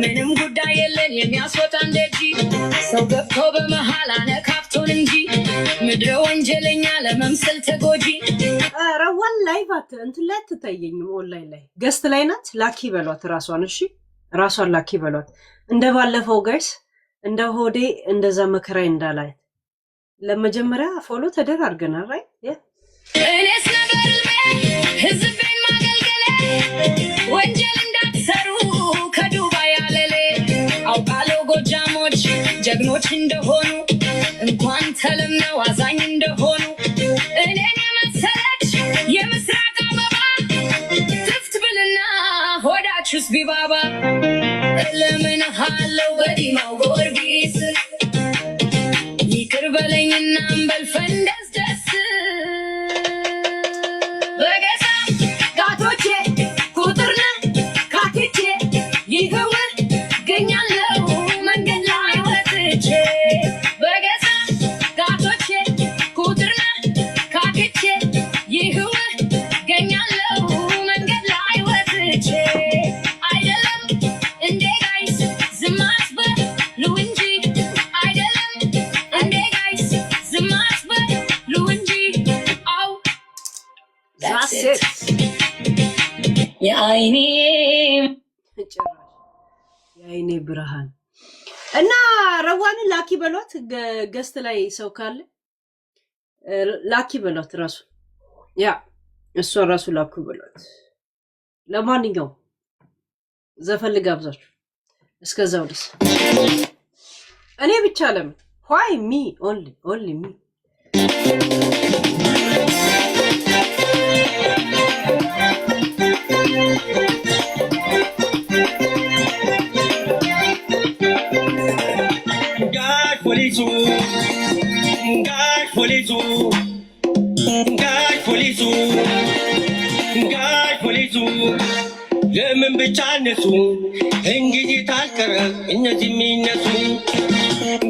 ምንም ጉዳይ የለን የሚያስወጣን ደጂ ሰው ገብቶ በመሃል አነካፍቶን እንጂ ምድረ ወንጀለኛ ለመምሰል ተጎጂ ረዋን ላይ ባት እንትን ላይ ትታየኝም ኦንላይን ላይ ገስት ላይ ናት ላኪ በሏት ራሷን እሺ ራሷን ላኪ በሏት እንደባለፈው ጋይስ እንደ ሆዴ እንደዛ መከራይ እንዳላይ ለመጀመሪያ ፎሎ ተደራርገናል ራይ እኔስ ነበር ህዝቤን ማገልገል ወንጀል እንዳትሰሩ ከዱባይ አለሌ አውቃለሁ ጎጃሞች ጀግኖች እንደሆኑ እንኳን ተለምነው አዛኝ እንደሆኑ እኔን የመሰለች የምስራቅ አበባ ትፍት ብልና ሆዳችሁስ ቢባባ እለምንሃለው በዲማው ጊዮርጊስ ይቅር በለኝና እንበል ፈንደስ ደስ በገዛ ጋቶቼ ቁጥርነ ካትቼ ይገው ገኛለው መንገድ ላይ ወጥቼ በገዛ ጋቶቼ ቁጥርነ ካትቼ ይገው ገኛለው መንገድ ላይ ወጥቼ አይደለም እንዴ ጋይስ ዝም አትበሉ እንጂ አይደለም እንዴ ጋይስ ዝም አትበሉ እንጂ አው That's it. የአይኔ የአይኔ ብርሃን እና ረዋን ላኪ በሏት ገስት ላይ ሰው ካለ ላኪ በሏት ራሱ ያ እሷ ራሱ ላኩ በሏት ለማንኛውም ዘፈን ልጋብዛችሁ እስከዛው ድረስ እኔ ብቻ ለምን why me only me polisu ለምን ብቻ እነሱ እንግዲህ ታልቀረ እነዚህ የሚነሱ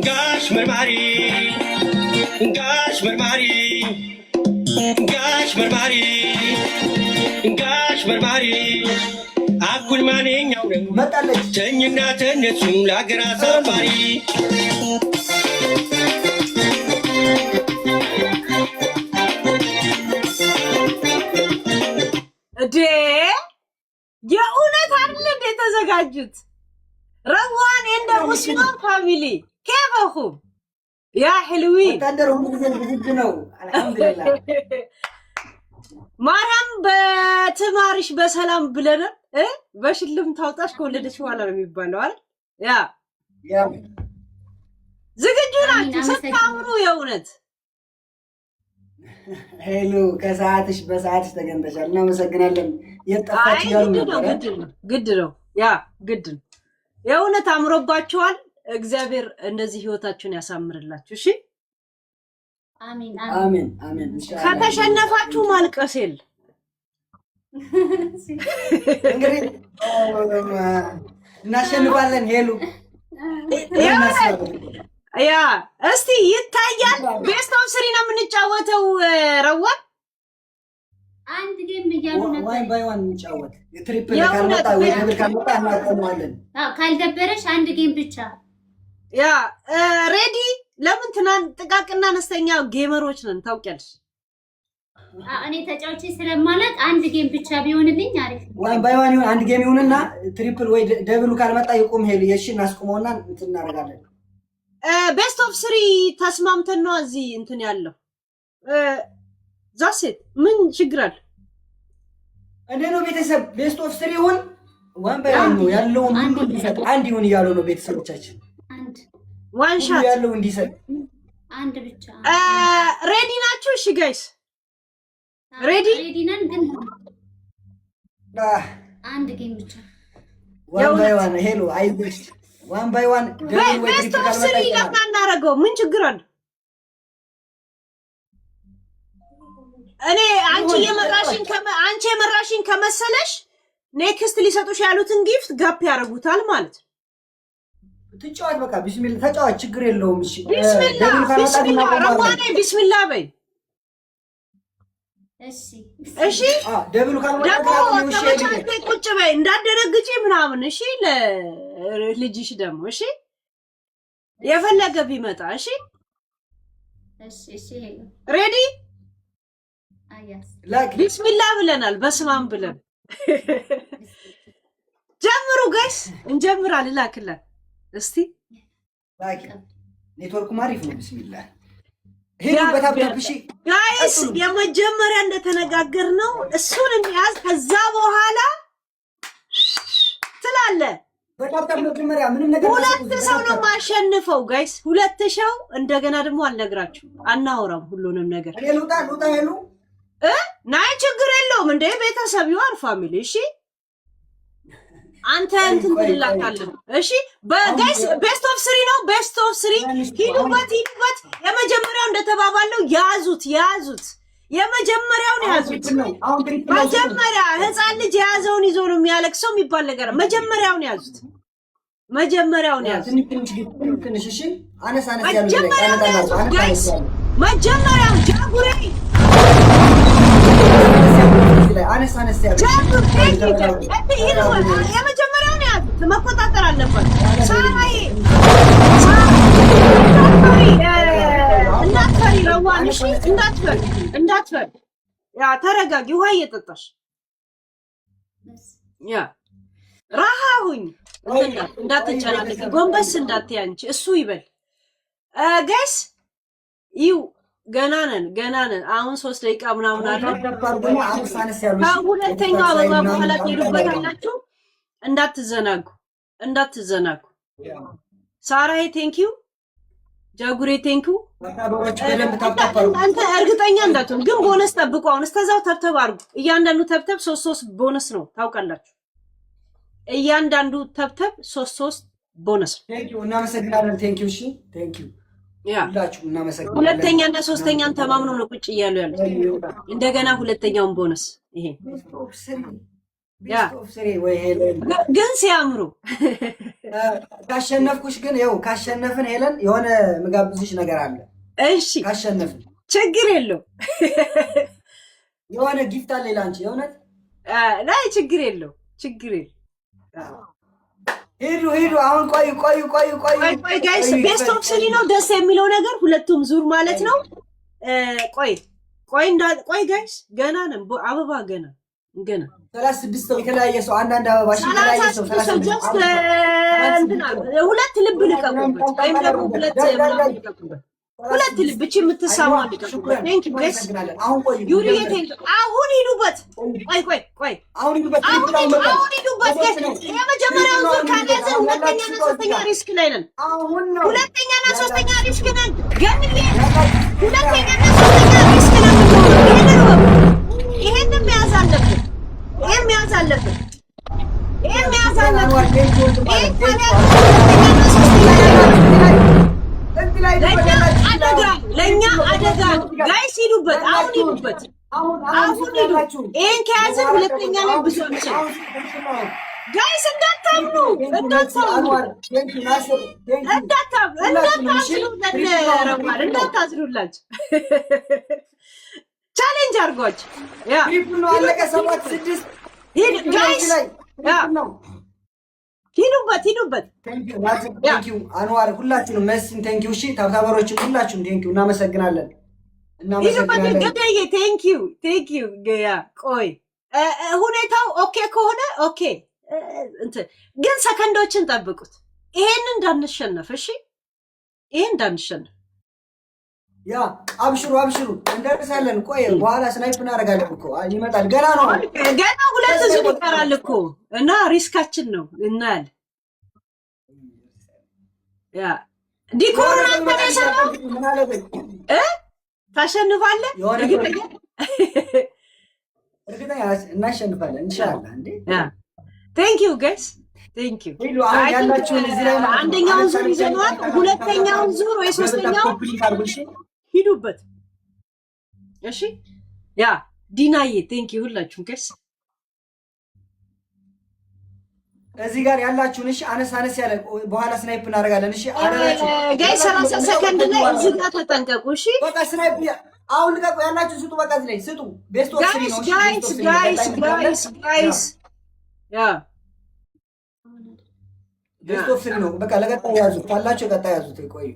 ጋሽ መርማሪ ጋሽ መርማሪ ጋሽ መርማሪ ጋሽ መርማሪ አኩል ማንኛው ነው መጣለች ተኝና ተነሱ ለአገር አሳፋሪ የእውነት አይደል እንደ ተዘጋጁት ረዋን እንደ ሙስሊም ፋሚሊ كيفكم يا حلوين ተደረው ዝግጁ ነው አልহামዱሊላህ ማርያም በትማርሽ በሰላም ብለን በሽልም ታውጣሽ ከወለደች በኋላ ነው የሚባለው አይደል ያ ዝግጁ ናችሁ ስታምሩ የእውነት ሄሎ ከሰዓትሽ በሰዓትሽ ተገንተሻል እናመሰግናለን የጠፋች ያሉ ግድ ነው ያ ግድ ነው የእውነት አምሮባችኋል እግዚአብሔር እንደዚህ ህይወታችሁን ያሳምርላችሁ እሺ አሜን አሜን አሜን ኢንሻአላህ ከተሸነፋችሁ ማልቀስ የለ እንግዲህ እናሸንፋለን ሄሉ ያ እስቲ ይታያል ቤስት ኦፍ 3 ነው የምንጫወተው ረዋ አንድ ጌም እያሉ ነበር ዋን ባይ ዋን እንጫወት የትሪፕል ካልመጣ ወይ ደብል ካልመጣ እናቆማለን ካልደበረሽ አንድ ጌም ብቻ ያ ሬዲ ለምን ትናን ጥቃቅና አነስተኛ ጌመሮች ነን ታውቂያለሽ እኔ ተጫውቼ ስለማለት አንድ ጌም ብቻ ቢሆንልኝ አሪፍ ዋን ባይ ዋን አንድ ጌም ይሁንና ትሪፕል ወይ ደብሉ ካልመጣ ይቆም ሄል የሺ እናስቆመውና እንትን እናደርጋለን ቤስት ኦፍ 3 ተስማምተን ነው እዚህ እንትን ያለው ዛሴት ምን ችግር አለ እንዴ ነው ቤተሰብ ቤስት ኦፍ 3 ይሁን ዋን ባይ ዋን ነው ያለው ሁሉ እንዲሰጥ አንድ ይሁን ይያሉ ነው ቤተሰቦቻችን አንድ ዋን ሻት ያለው እንዲሰጥ አንድ ብቻ ሬዲ ናችሁ እሺ ጋይስ ሬዲ ነን ግን አንድ ጌም ብቻ ዋን ባይ ዋን ሄሎ አይዞሽ ዋን ባይ ዋን ደብል ወይ ትሪፕል ካልመጣ እናረጋው ምን ችግር አለ እኔ አንቺ የመራሽን ከመሰለሽ ኔክስት ሊሰጡሽ ያሉትን ጊፍት ጋፕ ያረጉታል ማለት ትጫወት በቃ ቢስሚላህ ተጫወት ችግር የለውም እሺ ቢስሚላህ ረዋኔ ቢስሚላህ በይ እሺ ደብሉ ቁጭ በይ እንዳደረግጪ ምናምን እሺ ለልጅሽ ደግሞ እሺ የፈለገ ቢመጣ እሺ ሬዲ ቢስሚላህ ብለናል በስማም ብለን ጀምሩ ጋይስ እንጀምራለን ላክላት እስቲ ላኪ ኔትወርኩ ማሪፍ ነው ቢስሚላህ ሄዱ በታብታብሺ ጋይስ የመጀመሪያ እንደተነጋገርነው እሱን እንያዝ ከዛ በኋላ ትላለ በታብታብ መጀመሪያ ምንም ነገር ሁለት ሰው ነው ማሸንፈው ጋይስ ሁለት ሰው እንደገና ደግሞ አልነግራችሁ አናወራም ሁሉንም ነገር እኔ ሉጣ ሄሉ ናይ ችግር የለውም እንደ ቤተሰብ ይዋር ፋሚሊ እሺ አንተ እንትን ትላታለህ እሺ በጋይስ ቤስት ኦፍ 3 ነው ቤስት ኦፍ 3 ሂዱበት የመጀመሪያው እንደተባባለው ያዙት የመጀመሪያውን ያዙት መጀመሪያ ህፃን ልጅ የያዘውን ይዞ ነው የሚያለቅሰው የሚባል ነገር መጀመሪያውን ያዙት ትንሽ እሺ አነስ ጋይስ መጀመሪያው ጃጉሬ አነስ ያለ የመጀመሪያውን ያዙት መቆጣጠር አለበት ሳራዬ እንዳትፈሪ ረዋን እሺ እንዳትፈሪ ያ ተረጋጊ ውሃ እየጠጣሽ ያ ራሃሁኝ እንዳትጨናነቂ ጎንበስ እንዳትያንቺ እሱ ይበል ጋይስ ገና ነን አሁን 3 ደቂቃ ምናምን አለ ሁለተኛው አበባ በኋላ ትሄዱበታላችሁ እንዳትዘናጉ ሳራዬ ቴንኪዩ ጃጉሬ ቴንኪዩ አንተ እርግጠኛ እንዳትሆን ግን ቦነስ ጠብቁ አሁን እስከዛው ተብተብ አድርጉ እያንዳንዱ ተብተብ 3 ቦነስ ነው ታውቃላችሁ እያንዳንዱ ተብተብ 3 ቦነስ ቴንኪዩ እናመሰግናለን ቴንኪዩ እሺ ቴንኪዩ ሁላችሁ እናመሰግናለን ሁለተኛና ሶስተኛን ተማምነው ነው ቁጭ እያሉ ያሉት እንደገና ሁለተኛውን ቦነስ ይሄ ግን ሲያምሩ ካሸነፍኩሽ ግን ያው ካሸነፍን ሄለን የሆነ መጋብዝሽ ነገር አለ እሺ ካሸነፍን ችግር የለው የሆነ ጊፍት አለ ላንቺ የሆነት ላይ ችግር የለው ሄዱ አሁን ቆዩ ጋይስ ቤስት ኦፍ 3 ነው ደስ የሚለው ነገር ሁለቱም ዙር ማለት ነው ቆይ ጋይስ ገና ነን አበባ ገና 36 ሰው የተለያየ ሰው አንዳንድ አበባ የተለያየ ሰው 36 ሁለት ልብ ልቀቁበት ወይም ደግሞ ሁለት ልብ እቺ የምትሳማ ልቀቁበት ቴንክ ዩ ጋይስ ዩሪ ቴንክ አሁን ሂዱበት ቆይ አሁን ሂዱበት የመጀመሪያው ዙር ካለዘ ሁለተኛና ሶስተኛ ሪስክ ላይ ነን ሁለተኛና ሶስተኛ ሪስክ ነን ገምዬ ሁለተኛና ሶስተኛ ሪስክ ነን ይሄንን መያዝ አለብን ለኛ አደጋ ጋይስ ሂዱበት አሁን ሂዱ ይሄን ከያዝን ሁለተኛ ላይ ብዙ ጋይስ እንዳታዝኑላችሁ ቻሌንጅ አድርጓችሁ ያ አለቀ 7-6 ጋይስ ሂዱበት ቴንኪው አንዋር ሁላችሁንም መስን ቴንኪው እሺ ታብታበሮችን ሁላችሁም ቴንኪው እናመሰግናለን ገዳዬ ቴንኪው ያ ቆይ ሁኔታው ኦኬ ከሆነ ኦኬ ግን ሰከንዶችን ጠብቁት ይሄን እንዳንሸነፍ እሺ ይሄን እንዳንሸነፍ ያ አብሽሩ እንደርሳለን ቆይ በኋላ ስናይፕ እናደርጋለን እኮ ይመጣል ገና ሁለት ዙር ይቀራል እኮ እና ሪስካችን ነው እናያለን ያ ዲኮር ታሸንፋለህ እርግጠኛ እናሸንፋለን ኢንሻአላህ እንዴ ቴንኪው ጋይስ ቴንኪው አንደኛውን ዙር ይዘናል ሁለተኛውን ዙር ወይ ሶስተኛው ሂዱበት እሺ ያ ዲናዬ ቴንኪው ሁላችሁም ጋይስ እዚህ ጋር ያላችሁን እሺ አነስ ያለ በኋላ ስናይፕ እናደርጋለን እሺ ጋይስ 30 ሰከንድ ላይ እዚህ ጋር ተጠንቀቁ እሺ በቃ ስናይፕ አሁን ልቀቁ፣ ያላችሁ ስጡ። በቃ እዚህ ላይ ስጡ። ቤስት ኦፍ 3 ነው። ጋይስ ያ ቤስት ኦፍ 3 ነው። በቃ ለቀጣይ ያዙት፣ ካላችሁ ቀጣይ ያዙት። ቆዩ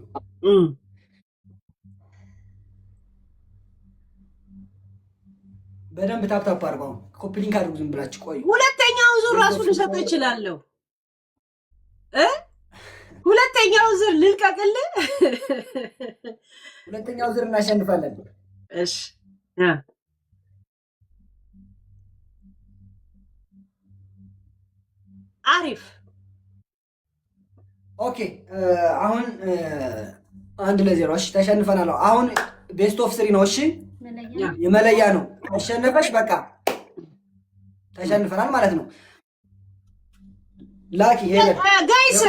በደንብ ታፕታፕ አድርገው ኮፒ ሊንክ አድርጉ። ዝም ብላችሁ ቆዩ። ሁለተኛውን ዙር ራሱ ልሰጥ እችላለሁ። ሁለተኛውን ዙር ልልቀቅልህ። ሁለተኛው ዙር እናሸንፋለን። እሺ አሪፍ ኦኬ። አሁን 1-0 እሺ፣ ተሸንፈናል። አሁን ቤስት ኦፍ 3 ነው። እሺ የመለያ ነው። አሸነፈሽ፣ በቃ ተሸንፈናል ማለት ነው። ላኪ ሄለን ጋይስ፣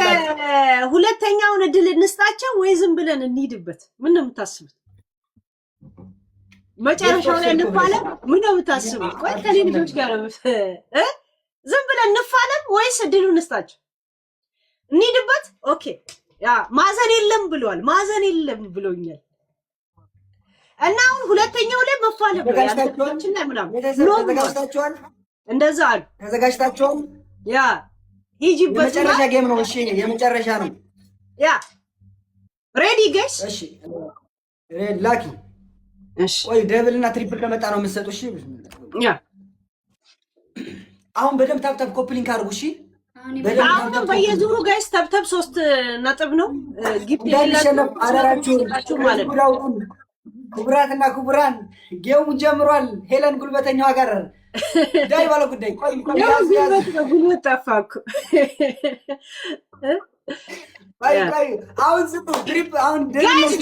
ሁለተኛውን እድል እንስጣቸው ወይ ዝም ብለን እንሂድበት? ምን ነው የምታስቡት? መጨረሻው ላይ እንፋለም? ምን ነው የምታስቡት? ቆይ ከኔ ልጆች ጋር ዝም ብለን እንፋለም ወይስ እድሉን እንስጣቸው? እንሂድበት። ኦኬ ያ ማዘን የለም ብሏል። ማዘን የለም ብሎኛል። እና አሁን ሁለተኛው ላይ መፋለም ነው ያለችን ላይ ምናምን ተዘጋጅታችኋል? እንደዛ አሉ። ተዘጋጅታችኋል? ያ ሂጂበት። የመጨረሻ ጌም ነው። እሺ የመጨረሻ ነው። ያ ሬዲ ጋይስ? እሺ ላኪ። እሺ ወይ ደብል እና ትሪፕል ከመጣ ነው የምትሰጡ። እሺ ያ አሁን በደምብ ታፕታፕ ኮፒ ሊንክ አድርጉ። እሺ አሁን በየዙሩ ጋይስ ታፕታፕ 3 ነጥብ ነው ጊፍት እንዳልሸነፍ አደራችሁ ማለት ነው። ክቡራትና ክቡራን ጌሙ ጀምሯል። ሄለን ጉልበተኛዋ ጋር ዳይ ባለ ጉዳይ ጉልበት ጠፋኩ። አሁን ስጡ ትሪፕ አሁን ጋይስ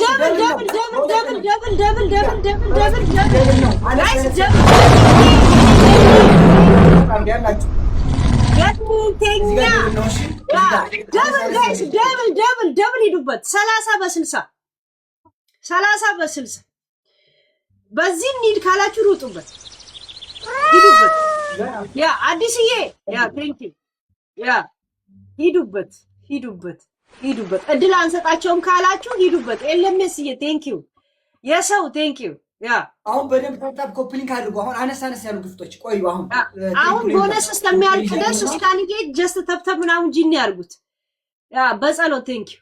ደብል ሂዱበት። 30 በዚህ እንሂድ ካላችሁ ሩጡበት፣ ሂዱበት። ያ አዲስዬ ያ ቴንክ ዩ ያ ሂዱበት። እድል አንሰጣቸውም ካላችሁ ሂዱበት። ኤልኤምኤስዬ ቴንክ ዩ የሰው ቴንክ ዩ ያ አሁን በደንብ ታፕ ኮፒ ሊንክ አድርጉ። አሁን አነስ ያሉ ግፍቶች ቆዩ። አሁን ቦነስ እስከሚያልቅ ድረስ ስካኒጌ ጀስት ተብተብ ምናምን ጂኒ ያርጉት። ያ በጸሎት ቴንክ ዩ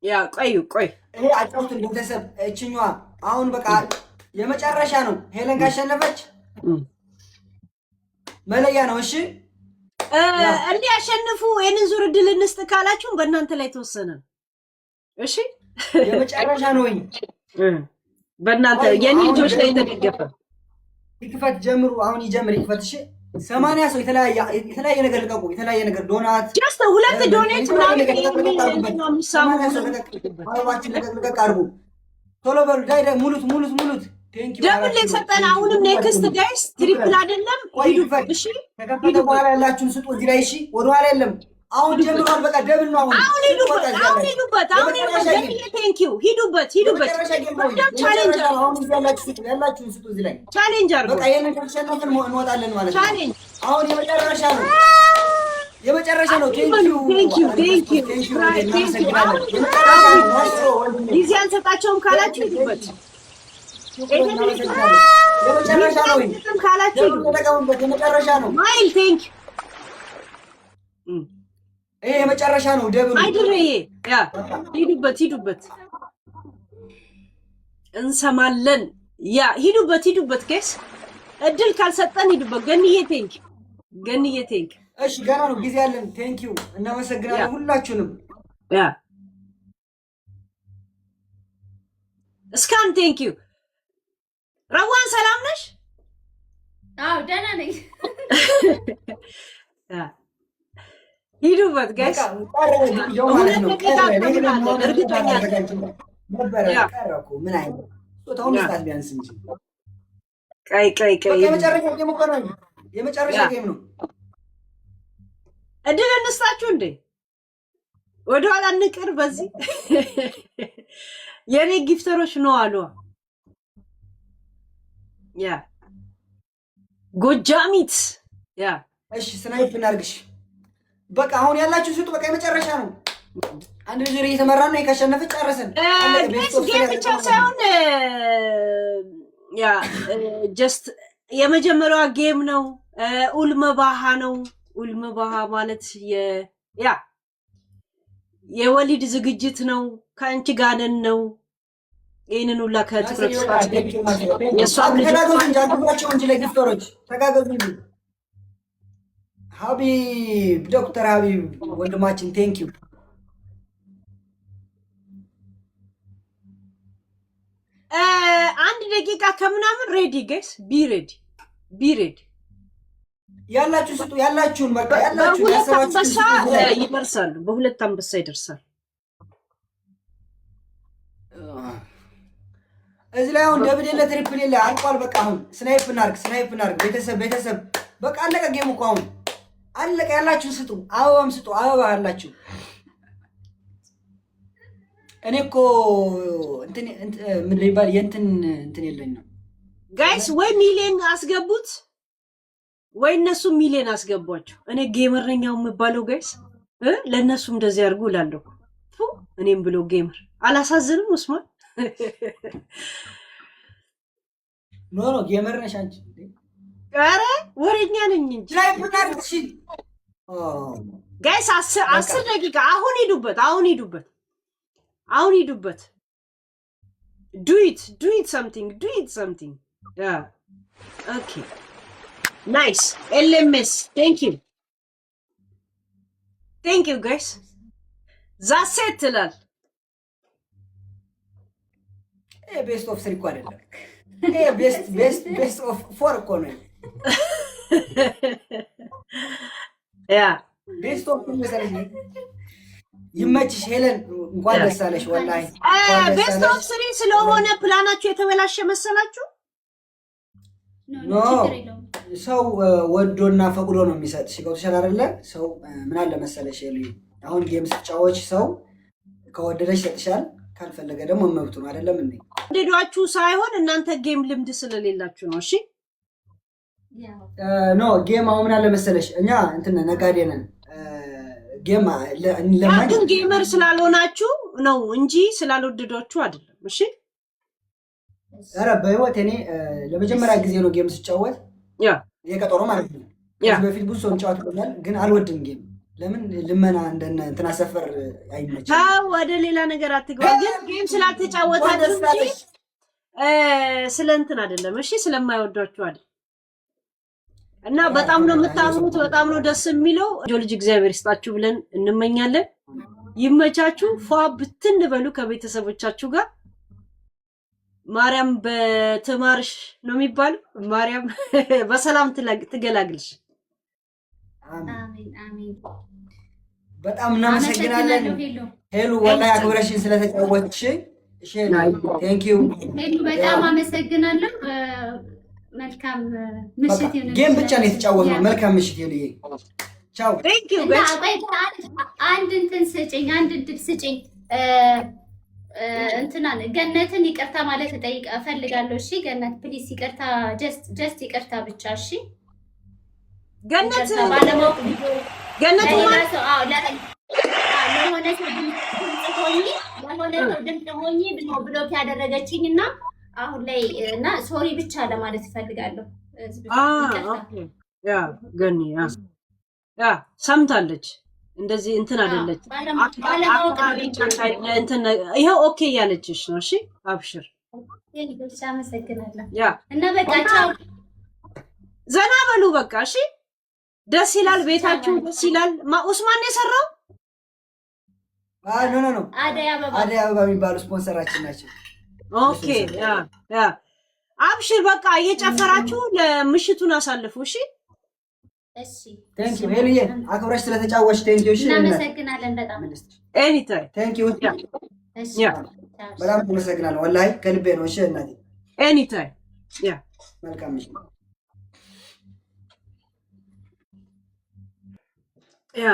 ያ ቆይ ይሄ አጫውት ቤተሰብ እችኛዋ አሁን በቃ የመጨረሻ ነው። ሄለን ካሸነፈች መለያ ነው። እሺ እንዲያሸንፉ ይሄንን ዙር እድል እንስጥ ካላችሁ በእናንተ ላይ ተወሰነ። እሺ የመጨረሻ ነው ወይ በእናንተ የኔ ልጆች ላይ ተደገፈ። ይክፈት ጀምሩ። አሁን ይጀምር ይክፈት። እሺ 80 ሰው የተለያየ ነገር ልቀቁ። የተለያየ ነገር ዶናት ጀስት 2 ዶኔት ምናምን ለቀቅ አድርጉ። ቶሎ በሉ ዳይ ሙሉት። ደብል የሰጠን አሁንም ኔክስት ጋይስ ትሪፕል አይደለም። ሂዱበት። እሺ ከከፈተ በኋላ ያላችሁን ስጡ እዚህ ላይ። እሺ ወደኋላ የለም። አሁን ጀምሯል። በቃ ደብል ነው። አሁን ሂዱበት። ቴንክ ዩ ሂዱበት። ቻሌንጅ አሁን ያላችሁን ስጡ እዚህ ላይ ቻሌንጅ አድርጉ። በቃ ይሄንን ከተሸነፍን እንወጣለን ማለት ነው። ቻሌንጅ አሁን የመጨረሻ ነው። ቴንክ ዩ ጊዜ አንሰጣቸውም ካላችሁ ሂዱበት። የመጨረሻ ነው ካላችሁ የመጨረሻ ነው። ማይል ቴንክ ዩ ይሄ የመጨረሻ ነው። ደብሉ አይደረዬ ያ ሂዱበት። እንሰማለን። ያ ሂዱበት ጋይስ እድል ካልሰጠን ሂዱበት። ገንዬ ቴንክ እሺ ገና ነው ጊዜ ያለን። ቴንክ ዩ እናመሰግናለን ሁላችሁንም። ያ እስካን ቴንክ ዩ ረዋን ሰላም ነሽ? አዎ ደህና ነኝ። ያ ሂዱበት ጋይስ እርግጠኛ ምን አይነት ጾታውን ስታት ቢያንስ እንጂ ቀይ የመጨረሻ ጌም ነው። እድል እንስጣችሁ እንዴ? ወደኋላ እንቅር። በዚህ የኔ ጊፍተሮች ነው አሉ። ያ ጎጃሚት ያ እሺ ስናይፕ እናርግሽ። በቃ አሁን ያላችሁ ስጡ። በቃ የመጨረሻ ነው። አንድ ዙር እየተመራ ነው። ካሸነፈ ጨረሰን። ጌም ብቻ ሳይሆን ያ ጀስት የመጀመሪያዋ ጌም ነው። ኡልመባሃ ነው። ኡልመባሃ ማለት ያ የወሊድ ዝግጅት ነው። ከአንቺ ጋር ነን ነው። ይሄንን ሁላ ከትኩረት ስፋት የሷም ልጅ ተጋገዙ እንጂ ለጊፍተሮች ተጋገዙ እንጂ ሀቢብ ዶክተር ሀቢብ ወንድማችን ቴንክ ዩ። አንድ ደቂቃ ከምናምን ሬዲ ጋይስ ቢ ሬዲ ያላችሁ ስጡ። ያላችሁን በቃ ያላችሁ በሁለት አንበሳ ይደርሳሉ። በሁለት አንበሳ ይደርሳል። እዚህ ላይ አሁን ደብል የለ ትሪፕል የለ አልቋል። በቃ አሁን ስናይፕ እናርግ ቤተሰብ በቃ አለቀ ጌሙ እኮ አሁን አለቀ። ያላችሁ ስጡ። አበባም ስጡ። አበባ ያላችሁ እኔ እኮ ምን ይባል እንትን የለኝ ነው ጋይስ። ወይ ሚሊዮን አስገቡት ወይ እነሱ ሚሊዮን አስገቧቸው። እኔ ጌመር ነኝ የምባለው ጋይስ። ለእነሱ እንደዚህ አድርጉ እላለሁ። እኔም ብሎ ጌመር አላሳዝንም ኡስማን? ኖ ጌመር ነሽ አንቺ። ኧረ ወሬኛ ነኝ እንጂ ጋይስ። 10 ደቂቃ አሁን ሂዱበት። ዱ ኢት something ያ ኦኬ ናይስ ኤልኤምኤስ ቴንክ ዩ ጋይስ። ዛሴት ትላል። ቤስት ኦፍ 3 እኮ አይደለም። ቤስት ኦፍ 4 እኮ ነው። ያ ቤስት ኦፍ መሰለኝ። ይመችሽ ሄለን፣ እንኳን ደስ አለሽ። ወላሂ ቤስት ኦፍ 3 ስለሆነ ፕላናችሁ የተበላሸ መሰላችሁ? ኖ ሰው ወዶና ፈቅዶ ነው የሚሰጥሽ። ገብቶሻል አይደለ? ሰው ምን አለ መሰለሽ አሁን ጌም ስትጫወች ሰው ከወደደሽ ይሰጥሻል፣ ካልፈለገ ደግሞ መብቱ ነው። አይደለም እንዴ? ወደዷችሁ ሳይሆን እናንተ ጌም ልምድ ስለሌላችሁ ነው። እሺ ኖ ጌም አሁን ምን አለ መሰለሽ እኛ እንትን ነጋዴ ነን። ጌም ግን ጌመር ስላልሆናችሁ ነው እንጂ ስላልወደዷችሁ አይደለም። እሺ ኧረ በህይወት እኔ ለመጀመሪያ ጊዜ ነው ጌም ስጫወት የቀጠሮ ማለት ነው። ከዚህ በፊት ብዙ ሰው እንጫወት ግን አልወድም ጌም። ለምን ልመና እንደነ እንትና ሰፈር አይመችም። ወደ ሌላ ነገር አትግባ። ግን ጌም ስላልተጫወታችሁ እንጂ ስለ እንትን አይደለም። እሺ ስለማይወዷችሁ አይደል። እና በጣም ነው የምታምሩት። በጣም ነው ደስ የሚለው። ልጅ እግዚአብሔር ይስጣችሁ ብለን እንመኛለን። ይመቻችሁ። ፏ ብትን በሉ ከቤተሰቦቻችሁ ጋር። ማርያም በትማርሽ ነው የሚባለው። ማርያም በሰላም ትገላግልሽ። አሜን። በጣም እናመሰግናለን ሄሉ፣ ወላሂ አክብረሽን ስለተጫወትሽ። እሺ ቴንክ ዩ ሄሉ፣ በጣም አመሰግናለሁ። መልካም ምሽት ይሁን። ጌም ብቻ ነው የተጫወትነው። መልካም ምሽት ሄሉዬ፣ ቻው። ቴንክ ዩ አንድ እንትን ስጭኝ፣ አንድ እድል ስጭኝ። እንትናን ገነትን ይቅርታ ማለት እፈልጋለሁ። እሺ ገነት ፕሊስ፣ ይቅርታ፣ ጀስት ይቅርታ ብቻ። እሺ ገነት ባለማወቅ ገነት ለሆነ ሰው ድምፅ ሆኜ ብሎክ ያደረገችኝ እና አሁን ላይ እና ሶሪ ብቻ ለማለት እፈልጋለሁ። ያ ገኒ ያ ሰምታለች። እንደዚህ እንትን አይደለች። እንትን ይሄው ኦኬ ያለችሽ ነው። እሺ አብሽር። አመሰግናለሁ። ያ እና በቃ ቻው፣ ዘና በሉ በቃ። እሺ ደስ ይላል፣ ቤታችሁ ደስ ይላል። ኡስማን የሰራው ኖ አደይ አበባ የሚባሉ ስፖንሰራችን ናቸው። ኦኬ ያ አብሽር በቃ እየጨፈራችሁ ለምሽቱን አሳልፉ። እሺ ቴንክ ዩ ሄሉዬ፣ አክብረሽ ስለተጫወሽ ቴንክ ዩ። እሺ እናመሰግናለን በጣም ኤኒ ታይም ቴንክ ዩ። ያ በጣም እናመሰግናለን ወላሂ ከልቤ ነው። እሺ እናቴ ኤኒ ታይም ያ መልካም እሺ ያ